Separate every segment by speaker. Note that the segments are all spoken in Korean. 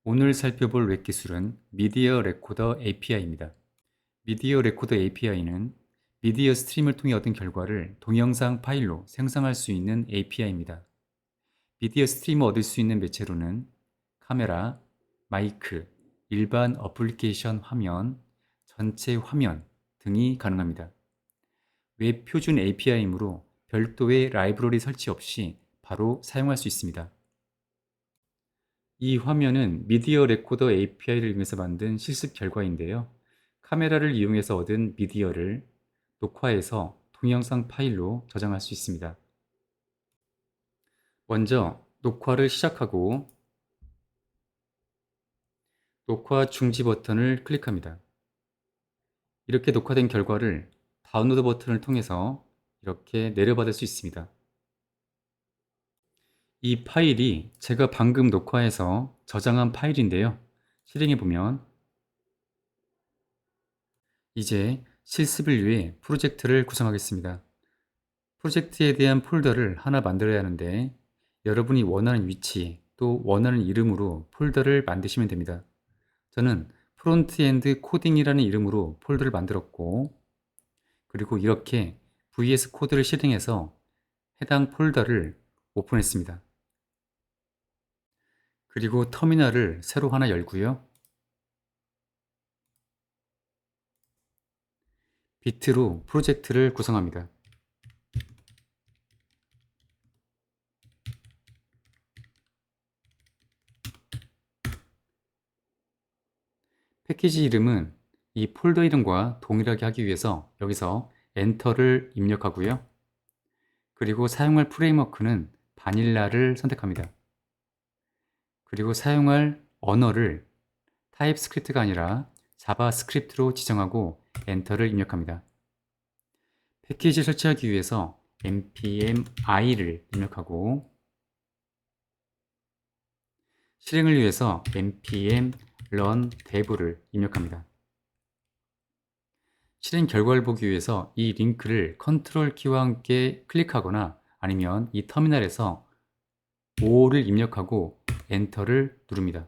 Speaker 1: 오늘 살펴볼 웹 기술은 미디어 레코더 API입니다. 미디어 레코더 API는 미디어 스트림을 통해 얻은 결과를 동영상 파일로 생성할 수 있는 API입니다. 미디어 스트림을 얻을 수 있는 매체로는 카메라, 마이크, 일반 어플리케이션 화면, 전체 화면 등이 가능합니다. 웹 표준 API이므로 별도의 라이브러리 설치 없이 바로 사용할 수 있습니다. 이 화면은 미디어 레코더 API를 이용해서 만든 실습 결과인데요. 카메라를 이용해서 얻은 미디어를 녹화해서 동영상 파일로 저장할 수 있습니다. 먼저 녹화를 시작하고 녹화 중지 버튼을 클릭합니다. 이렇게 녹화된 결과를 다운로드 버튼을 통해서 이렇게 내려받을 수 있습니다. 이 파일이 제가 방금 녹화해서 저장한 파일인데요. 실행해 보면 이제 실습을 위해 프로젝트를 구성하겠습니다. 프로젝트에 대한 폴더를 하나 만들어야 하는데 여러분이 원하는 위치 또 원하는 이름으로 폴더를 만드시면 됩니다. 저는 프론트엔드 코딩이라는 이름으로 폴더를 만들었고 그리고 이렇게 VS 코드를 실행해서 해당 폴더를 오픈했습니다. 그리고 터미널을 새로 하나 열고요. 비트로 프로젝트를 구성합니다. 패키지 이름은 이 폴더 이름과 동일하게 하기 위해서 여기서 엔터를 입력하고요. 그리고 사용할 프레임워크는 바닐라를 선택합니다. 그리고 사용할 언어를 타입스크립트가 아니라 자바스크립트로 지정하고 엔터를 입력합니다. 패키지 설치하기 위해서 npm i를 입력하고 실행을 위해서 npm run dev를 입력합니다. 실행 결과를 보기 위해서 이 링크를 컨트롤 키와 함께 클릭하거나 아니면 이 터미널에서 5를 입력하고 엔터를 누릅니다.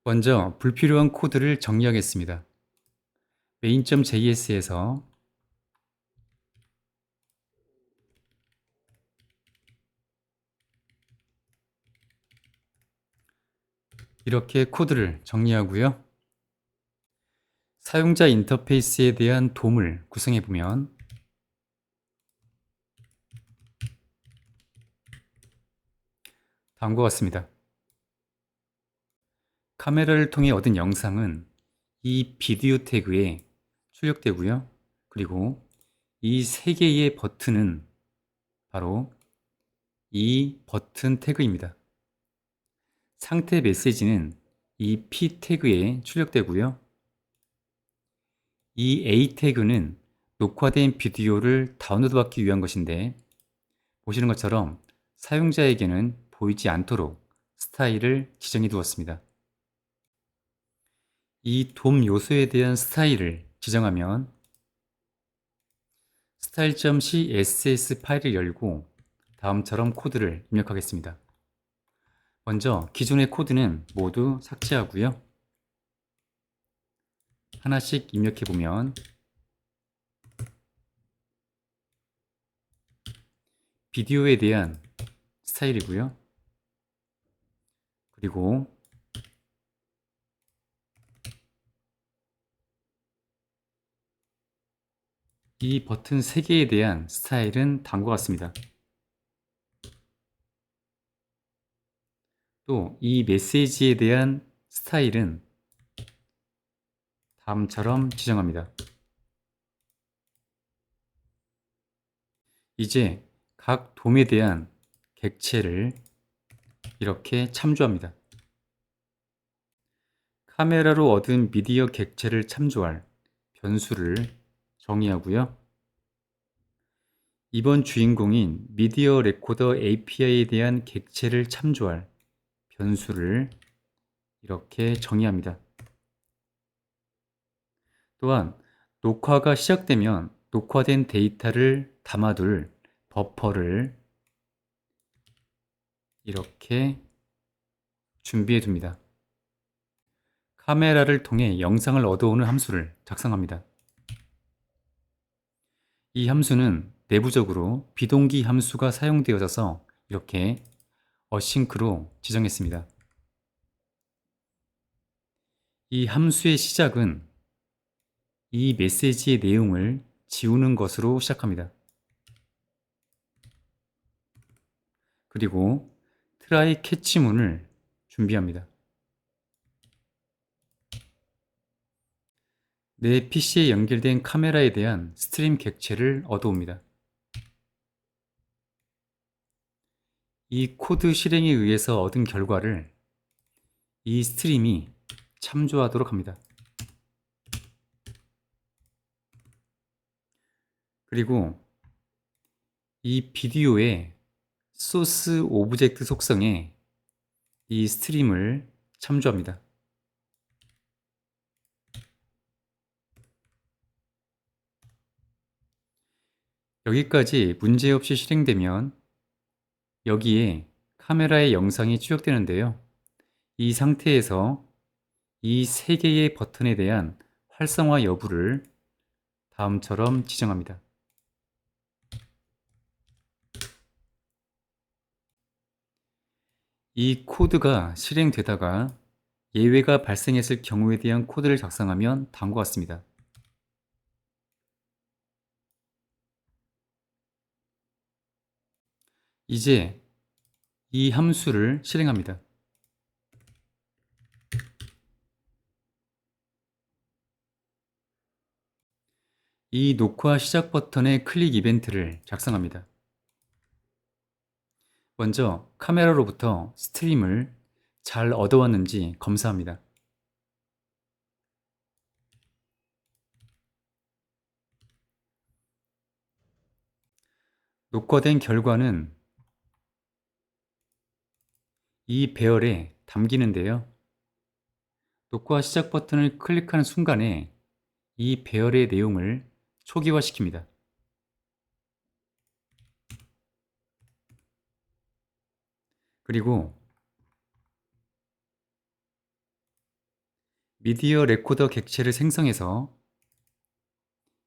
Speaker 1: 먼저 불필요한 코드를 정리하겠습니다. main.js에서 이렇게 코드를 정리하고요. 사용자 인터페이스에 대한 돔을 구성해 보면 다음과 같습니다. 카메라를 통해 얻은 영상은 이 비디오 태그에 출력되고요. 그리고 이 세 개의 버튼은 바로 이 버튼 태그입니다. 상태 메시지는 이 P 태그에 출력되고요. 이 A 태그는 녹화된 비디오를 다운로드 받기 위한 것인데 보시는 것처럼 사용자에게는 보이지 않도록 스타일을 지정해 두었습니다. 이 돔 요소에 대한 스타일을 지정하면 style.css 파일을 열고 다음처럼 코드를 입력하겠습니다. 먼저 기존의 코드는 모두 삭제하고요. 하나씩 입력해 보면 비디오에 대한 스타일이고요. 그리고 이 버튼 3개에 대한 스타일은 다음과 같습니다. 또 이 메시지에 대한 스타일은 다음처럼 지정합니다. 이제 각 돔에 대한 객체를 이렇게 참조합니다. 카메라로 얻은 미디어 객체를 참조할 변수를 정의하고요. 이번 주인공인 미디어 레코더 API에 대한 객체를 참조할 변수를 이렇게 정의합니다. 또한 녹화가 시작되면 녹화된 데이터를 담아둘 버퍼를 이렇게 준비해 둡니다. 카메라를 통해 영상을 얻어오는 함수를 작성합니다. 이 함수는 내부적으로 비동기 함수가 사용되어져서 이렇게 어싱크로 지정했습니다. 이 함수의 시작은 이 메시지의 내용을 지우는 것으로 시작합니다. 그리고 try catch문을 준비합니다. 내 PC에 연결된 카메라에 대한 스트림 객체를 얻어옵니다. 이 코드 실행에 의해서 얻은 결과를 이 스트림이 참조하도록 합니다. 그리고 이 비디오의 소스 오브젝트 속성에 이 스트림을 참조합니다. 여기까지 문제없이 실행되면 여기에 카메라의 영상이 추적되는데요. 이 상태에서 이 세 개의 버튼에 대한 활성화 여부를 다음처럼 지정합니다. 이 코드가 실행되다가 예외가 발생했을 경우에 대한 코드를 작성하면 다음과 같습니다. 이제 이 함수를 실행합니다. 이 녹화 시작 버튼의 클릭 이벤트를 작성합니다. 먼저 카메라로부터 스트림을 잘 얻어왔는지 검사합니다. 녹화된 결과는 이 배열에 담기는데요. 녹화 시작 버튼을 클릭하는 순간에 이 배열의 내용을 초기화시킵니다. 그리고 미디어 레코더 객체를 생성해서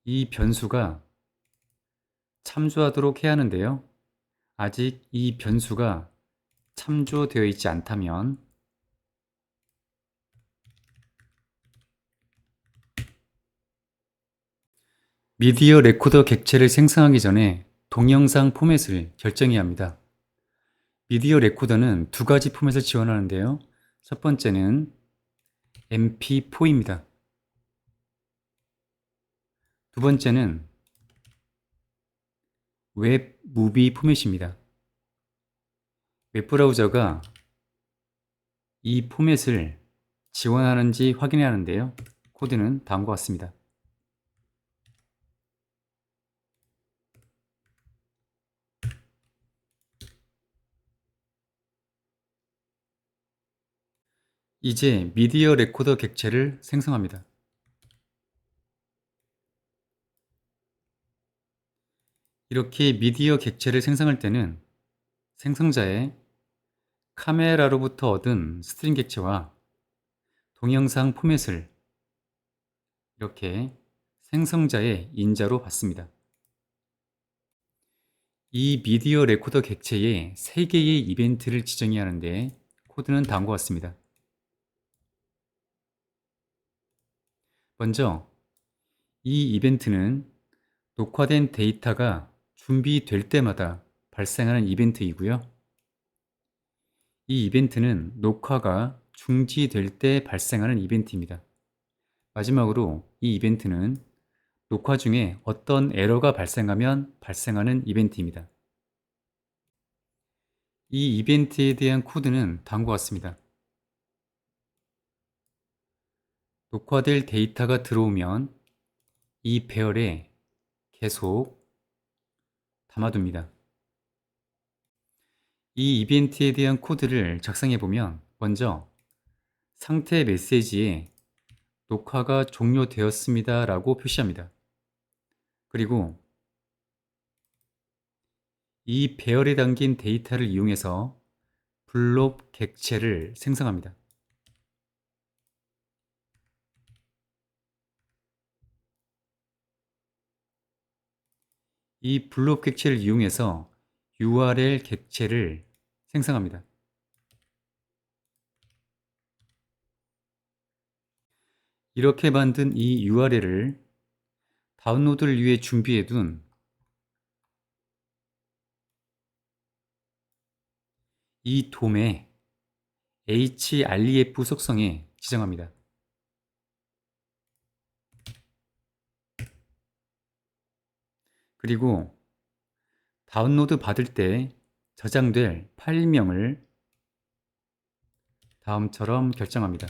Speaker 1: 이 변수가 참조하도록 해야 하는데요. 아직 이 변수가 참조되어 있지 않다면 미디어 레코더 객체를 생성하기 전에 동영상 포맷을 결정해야 합니다. 미디어 레코더는 두 가지 포맷을 지원하는데요. 첫 번째는 MP4입니다. 두 번째는 웹 무비 포맷입니다. 웹브라우저가 이 포맷을 지원하는지 확인해야 하는데요. 코드는 다음과 같습니다. 이제 미디어 레코더 객체를 생성합니다. 이렇게 미디어 객체를 생성할 때는 생성자의 카메라로부터 얻은 스트링 객체와 동영상 포맷을 이렇게 생성자의 인자로 받습니다. 이 미디어 레코더 객체에 3개의 이벤트를 지정해야 하는데 코드는 다음과 같습니다. 먼저 이 이벤트는 녹화된 데이터가 준비될 때마다 발생하는 이벤트이고요. 이 이벤트는 녹화가 중지될 때 발생하는 이벤트입니다. 마지막으로 이 이벤트는 녹화 중에 어떤 에러가 발생하면 발생하는 이벤트입니다. 이 이벤트에 대한 코드는 다음과 같습니다. 녹화될 데이터가 들어오면 이 배열에 계속 담아둡니다. 이 이벤트에 대한 코드를 작성해 보면 먼저 상태 메시지에 녹화가 종료되었습니다 라고 표시합니다. 그리고 이 배열에 담긴 데이터를 이용해서 블록 객체를 생성합니다. 이 블록 객체를 이용해서 URL 객체를 생성합니다. 이렇게 만든 이 URL을 다운로드를 위해 준비해둔 이 돔의 href 속성에 지정합니다. 그리고 다운로드 받을 때 저장될 파일명을 다음처럼 결정합니다.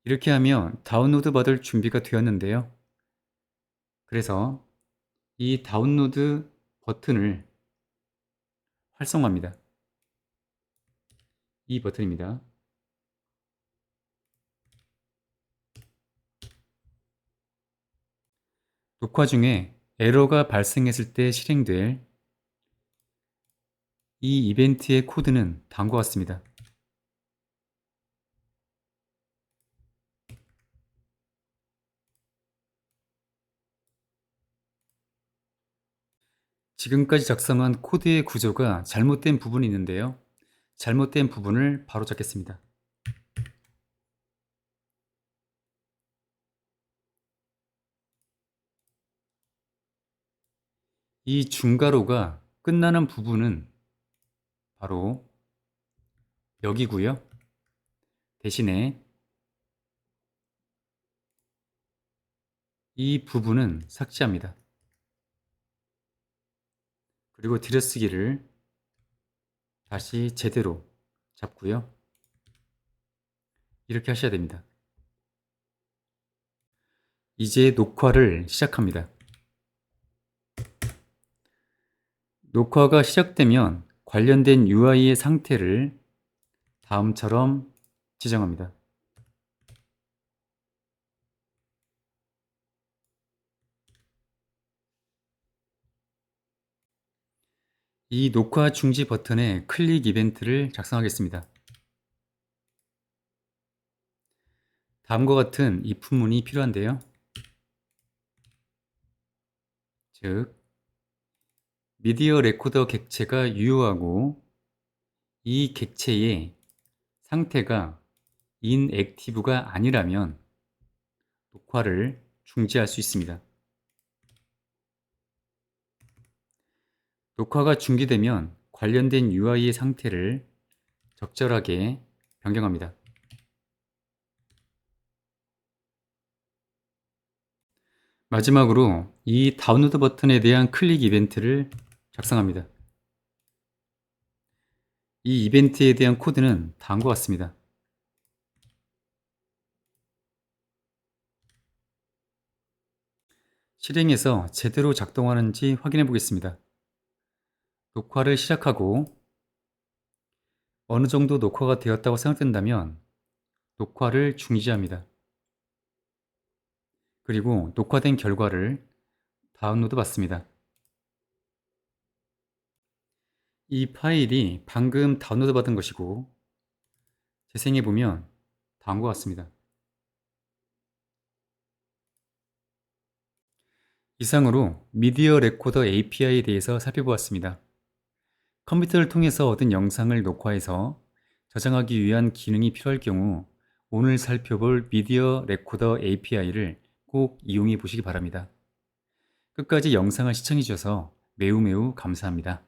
Speaker 1: 이렇게 하면 다운로드 받을 준비가 되었는데요. 그래서 이 다운로드 버튼을 활성화합니다. 이 버튼입니다. 녹화 중에 에러가 발생했을 때 실행될 이 이벤트의 코드는 다음과 같습니다. 지금까지 작성한 코드의 구조가 잘못된 부분이 있는데요. 잘못된 부분을 바로잡겠습니다. 이 중괄호가 끝나는 부분은 바로 여기고요. 대신에 이 부분은 삭제합니다. 그리고 들여쓰기를 다시 제대로 잡고요. 이렇게 하셔야 됩니다. 이제 녹화를 시작합니다. 녹화가 시작되면 관련된 UI의 상태를 다음처럼 지정합니다. 이 녹화 중지 버튼에 클릭 이벤트를 작성하겠습니다. 다음과 같은 if문이 필요한데요. 즉, 미디어 레코더 객체가 유효하고 이 객체의 상태가 inactive가 아니라면 녹화를 중지할 수 있습니다. 녹화가 중지되면 관련된 UI의 상태를 적절하게 변경합니다. 마지막으로 이 다운로드 버튼에 대한 클릭 이벤트를 작성합니다. 이 이벤트에 대한 코드는 다음과 같습니다. 실행해서 제대로 작동하는지 확인해 보겠습니다. 녹화를 시작하고 어느 정도 녹화가 되었다고 생각된다면 녹화를 중지합니다. 그리고 녹화된 결과를 다운로드 받습니다. 이 파일이 방금 다운로드 받은 것이고 재생해 보면 다음과 같습니다. 이상으로 미디어 레코더 API에 대해서 살펴보았습니다. 컴퓨터를 통해서 얻은 영상을 녹화해서 저장하기 위한 기능이 필요할 경우 오늘 살펴볼 미디어 레코더 API를 꼭 이용해 보시기 바랍니다. 끝까지 영상을 시청해 주셔서 매우 감사합니다.